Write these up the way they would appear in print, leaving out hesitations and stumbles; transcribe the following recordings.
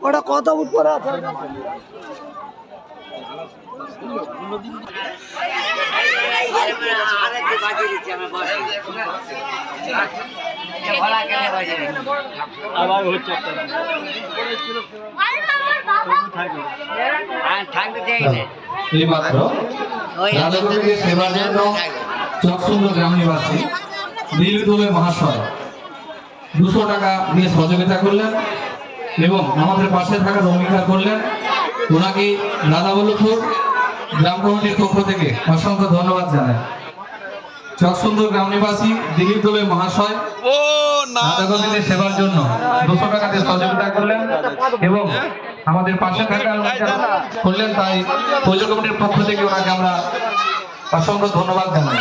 ওটা কত ফুট পরে আছে? আবার হচ্ছে সেবার জন্য চকসুন্দর গ্রাম নিবাসী দিলীপ দুবে মহাশয় 200 টাকা দিয়ে সহযোগিতা করলেন এবং আমাদের পাশে থাকার অঙ্গীকার করলেন। ওনাকে রাধাবল্লভপুর গ্রাম কমিটির পক্ষ থেকে অসংখ্য ধন্যবাদ জানাই। চকসুন্দর গ্রাম নিবাসী দিলীপ দুবে মহাশয় রাধা গোবিন্দের সেবার জন্য 200 টাকা দিয়ে সহযোগিতা করলেন এবং আমাদের পাশে থাকার করলেন, তাই পুজো কমিটির পক্ষ থেকে ওনাকে আমরা অসংখ্য ধন্যবাদ জানাই।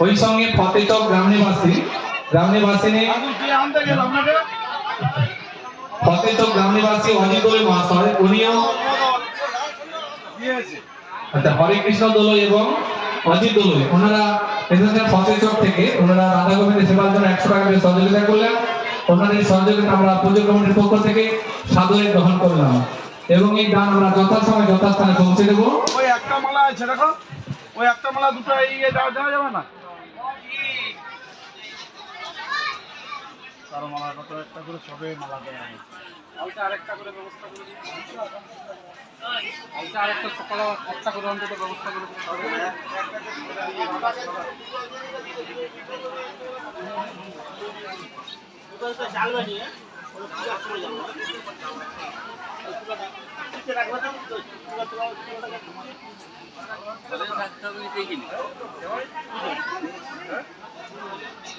ওই সঙ্গে ফতেচক গ্রাম নিবাসী ফতেচক গ্রাম নিবাসী অজিত দোলে মহাশয়, উনিও হরে কৃষ্ণ দোলই এবং অজিত দোলই, ওনারা এসেছেন ফতেচক থেকে। ওনারা রাধা গোবিন্দের সেবার জন্য 100 টাকা দিয়ে সহযোগিতা করলেন। ওনাদের সহযোগিতা আমরা পুজো কমিটির পক্ষ থেকে সাদরে গ্রহণ করলাম এবং এই গান আমরা যথাসময় যথাস্থানে পৌঁছে দেবো। ওই একটা মালা আছে দেখো, ওই একটা মালা দুটো ইয়ে দেওয়া যাবে না? তার মালা কত একটা করে সবে মালা দেওয়া হবে। আরেকটা করে ব্যবস্থা করে দিই। আরেকটা সকালে একটা করে অন্তত ব্যবস্থা করে দিতে হবে। চাল বানিয়ে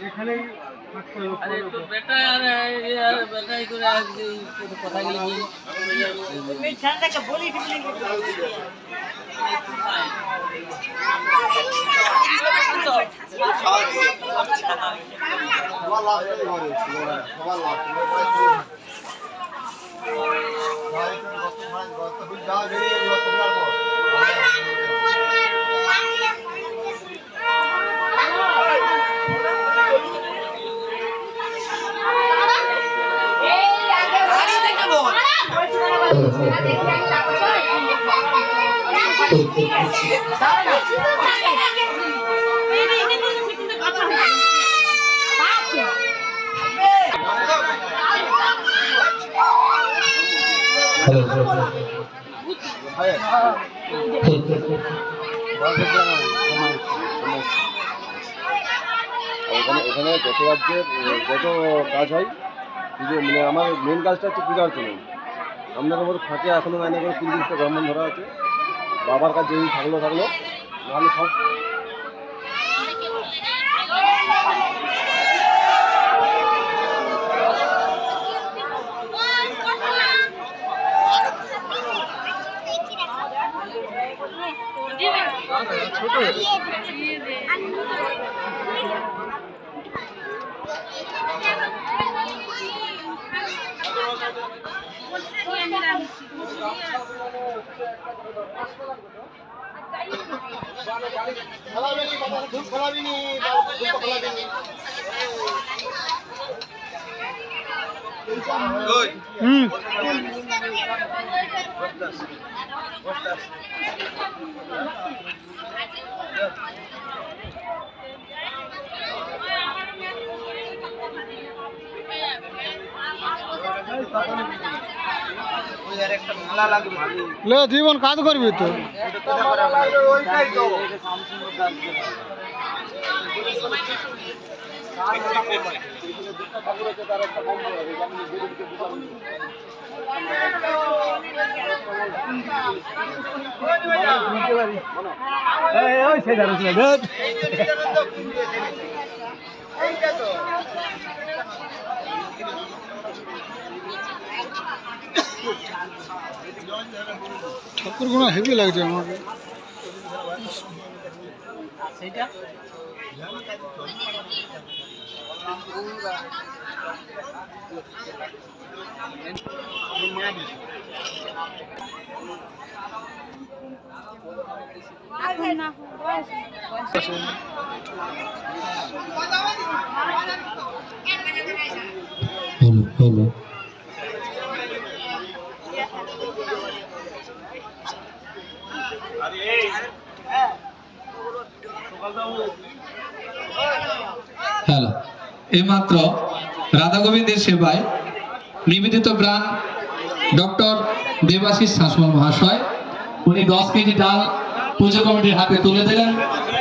এখানে এখানে যত রাজ্যের যত কাজ হয়, মানে আমার মেন কাজটা হচ্ছে পূজা অর্চনা। আপনাদের মধ্যে ফাঁকে এখনো আইনে করে 30টা ব্রাহ্মণ ধরা আছে। বাবার কাছে যেই থাকলো নাহলে সব জীবন কাজ করবি তো। ঠাকুরগুলো হেভি লাগছে আমাকে। হলো হ্যালো, এইমাত্র রাধা গোবিন্দের সেবায় নিবেদিত প্রাণ ডক্টর দেবাশিস শাসমল মহাশয় উনি 10 কেজি ডাল পুজো কমিটির হাতে তুলে দিলেন।